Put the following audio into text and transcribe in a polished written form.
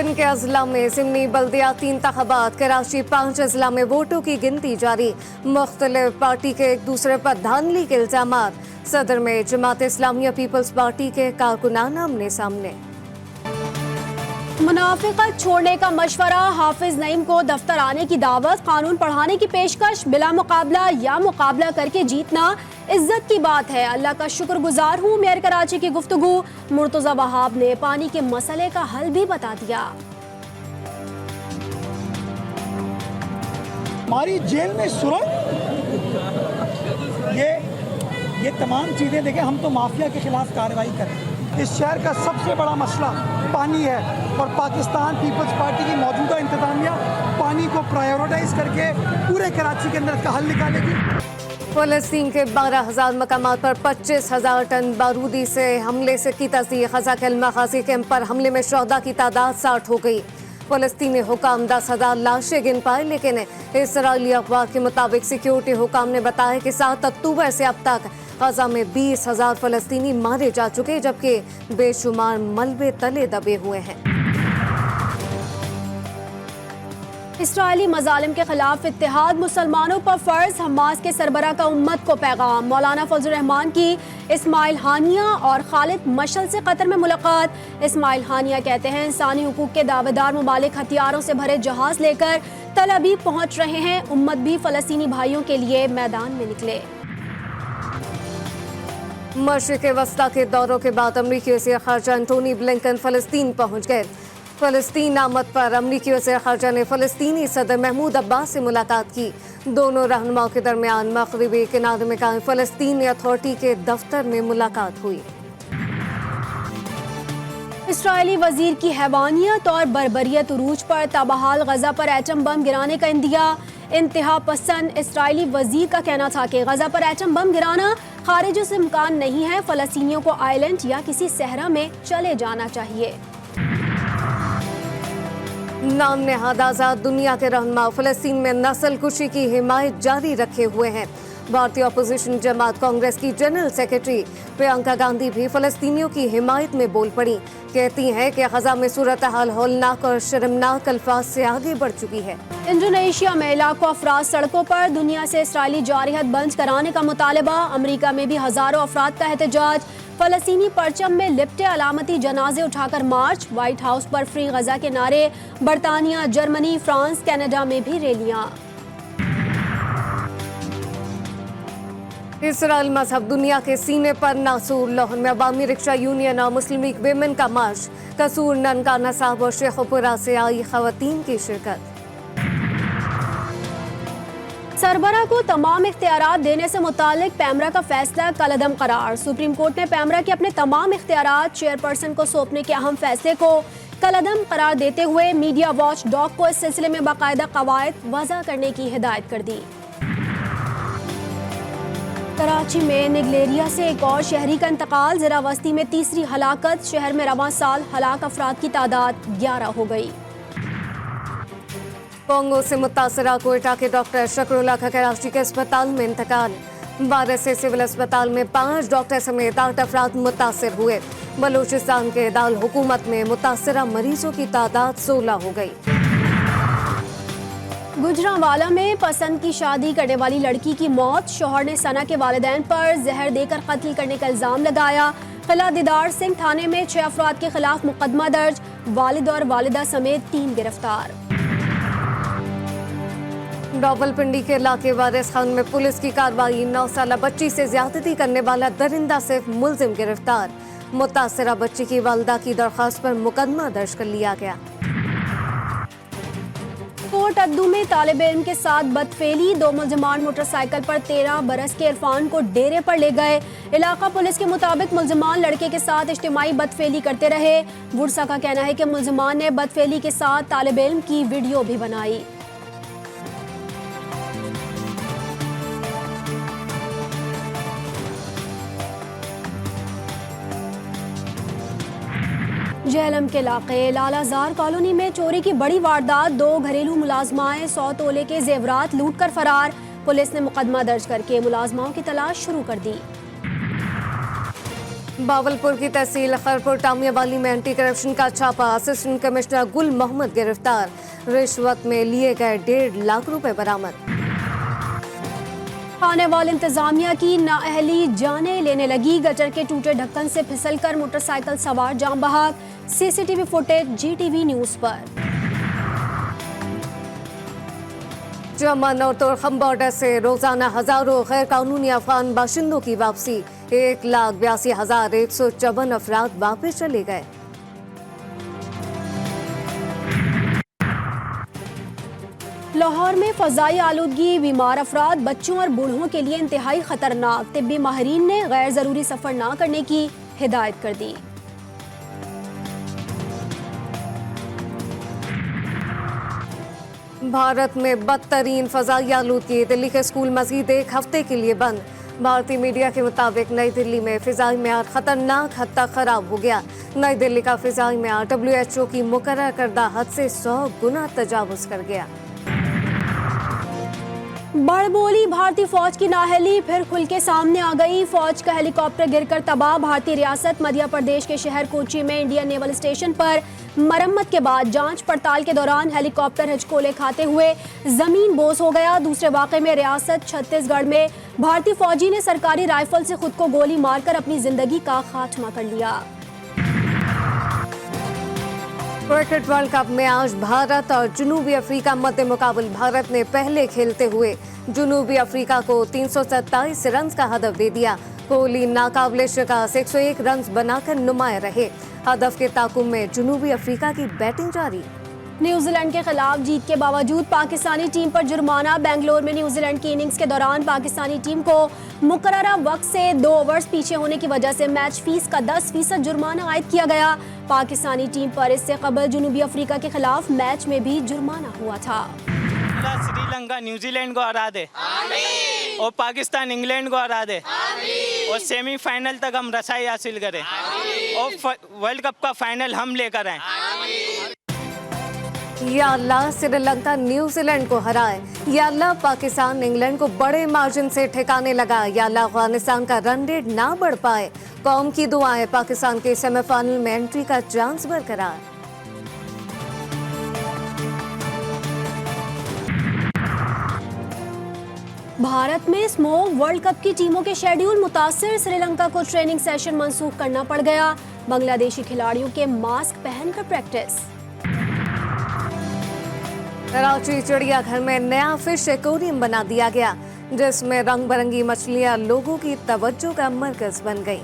सिंध के अजला में ज़िमनी बल्दियाती इंतखाबात, कराची 5 अजला में वोटों की गिनती जारी। मुख्तलिफ पार्टी के एक दूसरे पर धांधली के इल्जामात। सदर में जमात इस्लामिया पीपल्स पार्टी के कारकुनान आमने सामने। मुनाफिकत छोड़ने का मशवरा, हाफिज नईम को दफ्तर आने की दावत, कानून पढ़ाने की पेशकश, बिला मुकाबला या मुकाबला करके जीतना इज्जत की बात है। अल्लाह का शुक्रगुजार हूँ। मेयर कराची की गुफ्तगू। मुर्तजा वहाब ने पानी के मसले का हल भी बता दिया। हमारी जेल में सुरंग, ये तमाम चीज़ें देखें। हम तो माफिया के खिलाफ कार्रवाई करें। इस शहर का सबसे बड़ा मसला पानी है और पाकिस्तान पीपल्स पार्टी की मौजूदा इंतजामिया पानी को प्रायोरिटाइज करके पूरे कराची के अंदर इसका हल निकालेगी। फ़लस्तीन के 12,000 मकामात पर 25,000 टन बारूदी से हमले से की तस्दीक। ग़ज़ा के अल-मग़ाज़ी कैंप पर हमले में शोहदा की तादाद 60 हो गई। फ़लस्तीनी हुकाम 10,000 लाशें गिन पाए, लेकिन इसराइली अखबार के मुताबिक सिक्योरिटी हुकाम ने बताया कि 7 अक्टूबर से अब तक ग़ज़ा में 20,000 फ़लस्तीनी मारे जा चुके, जबकि बेशुमार मलबे तले दबे हुए हैं। इसराइली मजालिम के खिलाफ इत्तेहाद, मुसलमानों पर फर्ज। हमास के सरबरा का उम्मत को पैगाम। मौलाना फजल रहमान की इस्माइल हानिया और खालिद मशल से कतर में मुलाकात। इस्माइल हानिया कहते हैं इंसानी हुकूक के दावेदार ममालिक हथियारों से भरे जहाज लेकर तल अबीब पहुंच रहे हैं। उम्मत भी फ़लस्तीनी भाइयों के लिए मैदान में निकले। मशरिक़ वस्ता के दौरों के बाद अमरीकी वज़ीर ख़ारजा एंटोनी ब्लिंकन फ़लस्तीन पहुंच गए। फ़लस्तीन आमद पर अमरीकी वज़ीर ख़ारजा ने फ़लस्तीनी सदर महमूद अब्बास से मुलाकात की। दोनों रहनुमाओं के दरमियान मग़रिबी किनारे में कायम फ़लस्तीनी अथॉरिटी के दफ्तर में मुलाकात हुई। इसराइली वजीर की हैवानियत और बर्बरियत उरूज पर, ताबहाल ग़ज़ा पर एटम बम गिराने का इंतहा पसंद इसराइली वजीर का कहना था कि ग़ज़ा पर एटम बम गिराना खारिज से इम्कान नहीं है। फ़लस्तीनियों को आइलैंड या किसी सहरा में चले जाना चाहिए। नाम नेहाद आज़ाद दुनिया के रहनुमा फ़लस्तीन में नस्ल कुशी की हिमायत जारी रखे हुए हैं। भारतीय अपोजिशन जमात कांग्रेस की जनरल सेक्रेटरी प्रियंका गांधी भी फ़लस्तीनियों की हिमायत में बोल पड़ी। कहती हैं कि ग़ज़ा में सूरत हाल हौलनाक और शर्मनाक अल्फाज से आगे बढ़ चुकी है। इंडोनेशिया में लाखों अफराद सड़कों पर, दुनिया से इसराइली जारहियत बंद कराने का मुतालबा। अमरीका में भी हज़ारों अफराद का एहतजाज। फ़लस्तीनी परचम में लिपटे अलामती जनाजे उठाकर मार्च। व्हाइट हाउस पर फ्री ग़ज़ा के नारे। बरतानिया, जर्मनी, फ्रांस, कनाडा में भी रैलियां। इसराइल मजहब दुनिया के सीने पर नासूर। लाहौर में अवामी रिक्शा यूनियन और मुस्लिम लीग वेमेन का मार्च। कसूर, ननकाना साहब और शेखुपुरा से आई खवातीन की शिरकत। सरबरा को तमाम इख्तियारात देने से मुतालिक पैमरा का फैसला कलअदम करार। सुप्रीम कोर्ट ने पैमरा के अपने तमाम इख्तियारात चेयरपर्सन को सौंपने के अहम फैसले को कलअदम करार देते हुए मीडिया वॉच डॉग को इस सिलसिले में बाकायदा कवायद वज़ा करने की हिदायत कर दी। कराची में निगलेरिया से एक और शहरी का इंतकाल। ज़रा वस्ती में तीसरी हलाकत। शहर में रवां साल हलाक अफराद की तादाद 11 हो गई। कोंगो से मुतासरा कोयटा के डॉक्टर शकरुल्ला का कराची के अस्पताल में इंतकाल। 12 से सिविल अस्पताल में 5 डॉक्टर समेत 8 अफराद मुतासर हुए। बलूचिस्तान के दाल हुकूमत में मुतासरा मरीजों की तादाद 16 हो गई। गुजरांवाला में पसंद की शादी करने वाली लड़की की मौत। शौहर ने सना के वालिदैन पर जहर देकर कत्ल करने का इल्जाम लगाया। किला दीदार सिंह थाने में 6 अफराद के खिलाफ मुकदमा दर्ज। वालिद और वालिदा समेत 3 गिरफ्तार। रावलपिंडी के इलाके वारिस खान में पुलिस की कार्रवाई। 9 साला बच्ची से ज्यादती करने वाला दरिंदा सिर्फ मुलजिम गिरफ्तार। मुतासरा बच्ची की वालिदा की दरख्वास्त पर मुकदमा दर्ज कर लिया गया। कोट अद्दू में तालिब इल्म के साथ बदफेली। 2 मुलजमान मोटरसाइकिल पर 13 बरस के इरफान को डेरे पर ले गए। इलाका पुलिस के मुताबिक मुलजमान लड़के के साथ इज्तिमाई बदफेली करते रहे। बुरसा का कहना है कि मुलजमान ने बदफेली के साथ तालिब इल्म की वीडियो भी बनाई। जेहलम के इलाके लालाजार कॉलोनी में चोरी की बड़ी वारदात। 2 घरेलू मुलाजमाएं 100 तोले के जेवरात लूट कर फरार। पुलिस ने मुकदमा दर्ज करके मुलाजमाओं की तलाश शुरू कर दी। बावलपुर की तहसील खरपुर टामियावाली में एंटी करप्शन का छापा, असिस्टेंट कमिश्नर गुल मोहम्मद गिरफ्तार, रिश्वत में लिए गए 1.5 लाख रुपए बरामद। खानेवाल इंतजामिया की नाअहली जाने लेने लगी, गटर के टूटे ढक्कन से फिसलकर मोटरसाइकिल सवार जान बहक, सीसीटीवी फुटेज जीटीवी न्यूज पर। चमन और तोरखम बॉर्डर से रोजाना हजारों गैर कानूनी अफगान बाशिंदों की वापसी, 1,82,154 अफराद वापस चले गए। लाहौर में फजाई आलूदगी, बीमार अफराद, बच्चों और बूढ़ों के लिए इंतहाई खतरनाक, तिब्बी माहिरीन ने गैर जरूरी सफर न करने की हिदायत कर दी। भारत में बदतरीन फजाई आलूदगी, दिल्ली के स्कूल मजीद 1 हफ्ते के लिए बंद। भारतीय मीडिया के मुताबिक नई दिल्ली में फिजाई मेयार खतरनाक हद तक खराब हो गया। नई दिल्ली का फिजाई मेयार WHO की मुकर्रर करदा हद से 100 गुना तजावुज कर गया। बड़बोली भारतीय फौज की नाअहली फिर खुल के सामने आ गई। फौज का हेलीकॉप्टर गिरकर तबाह। भारतीय रियासत मध्य प्रदेश के शहर कोची में इंडियन नेवल स्टेशन पर मरम्मत के बाद जांच पड़ताल के दौरान हेलीकॉप्टर हिचकोले खाते हुए जमीन बोस हो गया। दूसरे वाक़े में रियासत छत्तीसगढ़ में भारतीय फौजी ने सरकारी राइफल से खुद को गोली मारकर अपनी जिंदगी का खात्मा कर लिया। क्रिकेट वर्ल्ड कप में आज भारत और जनूबी अफ्रीका मध्य मुकाबल। भारत ने पहले खेलते हुए जनूबी अफ्रीका को 327 रन का हदफ दे दिया। कोहली नाकाबिले शिकस्त 101 रन बनाकर नुमाया रहे। हदफ के ताकुम में जनूबी अफ्रीका की बैटिंग जारी। न्यूजीलैंड के खिलाफ जीत के बावजूद पाकिस्तानी टीम पर जुर्माना। बेंगलोर में न्यूजीलैंड की इनिंग्स के दौरान पाकिस्तानी टीम को मुकर्ररा वक्त से 2 ओवर्स पीछे होने की वजह से मैच फीस का 10% जुर्माना आयद किया गया। पाकिस्तानी टीम पर इससे कबल जनूबी अफ्रीका के खिलाफ मैच में भी जुर्माना हुआ था। श्रीलंका न्यूजीलैंड को हरा दे और पाकिस्तान इंग्लैंड को हरा दे और सेमीफाइनल तक हम रसाई हासिल करें और वर्ल्ड कप का फाइनल हम लेकर आए। या अल्लाह श्रीलंका न्यूजीलैंड को हराए, या अल्लाह पाकिस्तान इंग्लैंड को बड़े मार्जिन से ठिकाने लगा, या अल्लाह अफगानिस्तान का रन रेट ना बढ़ पाए। कौम की दुआएं, पाकिस्तान के सेमीफाइनल में एंट्री का चांस बरकरार। भारत में स्मोक वर्ल्ड कप की टीमों के शेड्यूल मुतासिर। श्रीलंका को ट्रेनिंग सेशन मंसूख करना पड़ गया। बांग्लादेशी खिलाड़ियों के मास्क पहनकर प्रैक्टिस। कराची चिड़ियाघर में नया फिश एक्वेरियम बना दिया गया, जिसमें रंग बिरंगी मछलियां लोगों की तवज्जो का मरकज बन गई।